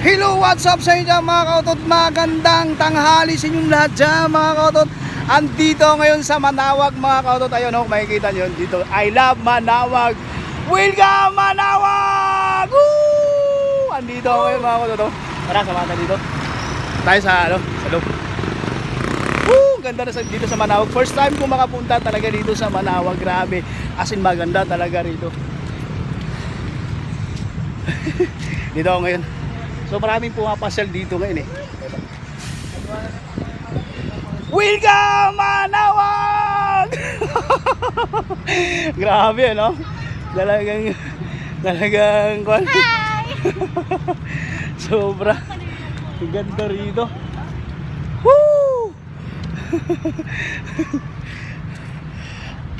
Hello, what's up sa inyo mga kautot? Magandang tanghali sa inyong lahat dyan mga kautot. Andito ngayon sa Manawag mga kautot. Ayun o, makikita nyo dito. I love Manawag. Welcome Manawag! Woo! Andito ako ngayon mga kautot. Tara, sama natin dito. Tayo sa loob. Woo! Ganda na dito sa Manawag. First time ko makapunta talaga dito sa Manawag. Grabe. As in maganda talaga rito. Dito ako ngayon. So maraming pumapasyal dito ngayon eh. Welcome Manawag! Grabe no? Talagang kwan. Hi! Sobra. Ganda rito. Woo!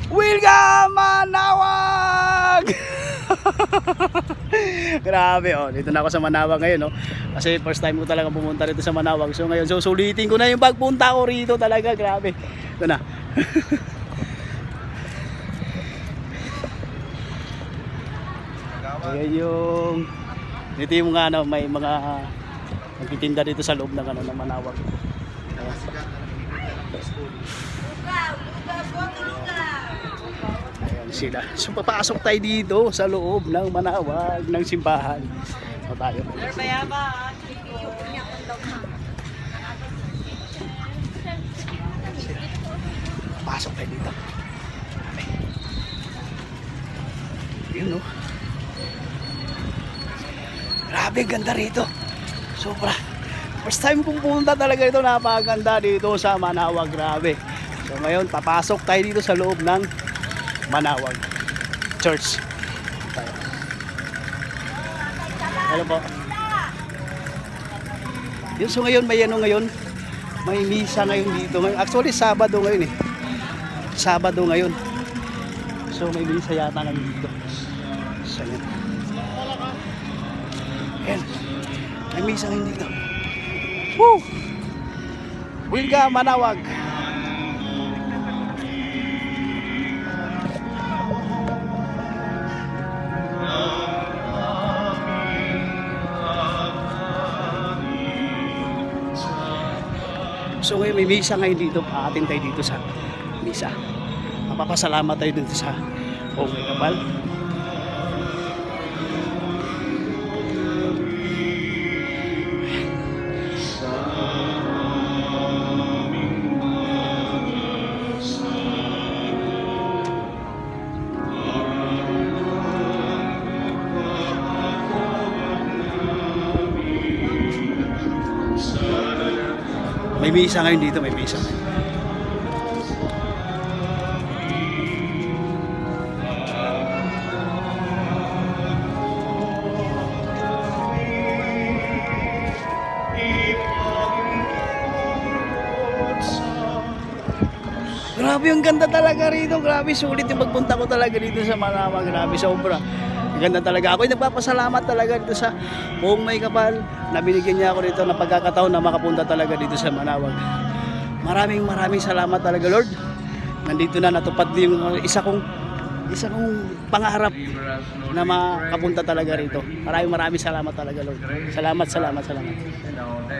Welcome Manawag! Grabe oh, dito na ako sa Manawag ngayon oh. Kasi first time ko talaga pumunta dito sa Manawag. So ngayon, susulitin ko na yung pagpunta ko rito talaga, grabe. Ito na. Ayan yung dito yung mga ano, may mga nagtitinda dito sa loob ng ano ng Manawag. Ayan sila. So papasok tayo dito sa loob ng Manawag ng simbahan. So tayo. Pasok tayo dito. Yun oh. Grabe, ganda rito. Sobra. First time kong pumunta talaga dito. Napakaganda dito sa Manawag. Grabe. So ngayon, papasok tayo dito sa loob ng Manawag Church. Tayo. Hello po. Yun, so ngayon, may ano ngayon. May misa ngayon dito. Actually, Sabado ngayon eh. Sabado ngayon. So may misa yata ngayon dito. So yun. Ayan. May misa ngayon dito. Woo! Welcome Manawag! So ngayon may misa ngayon dito. Paatin tayo dito sa misa. Mapapasalamat tayo dito sa Pongay Kapal. May misa ngayon dito, may misa ngayon. Grabe, yung ganda talaga rito. Grabe, sulit yung pagpunta ko talaga dito sa Manawag. Grabe, sobra. Ganda talaga. Ako'y nagpapasalamat talaga dito sa Pongay Kapal na binigyan niya ako dito ng pagkakataon na makapunta talaga dito sa Manawag. Maraming salamat talaga, Lord. Nandito na natupad yung isa kong pangarap na makapunta talaga rito. Maraming salamat talaga, Lord. Salamat.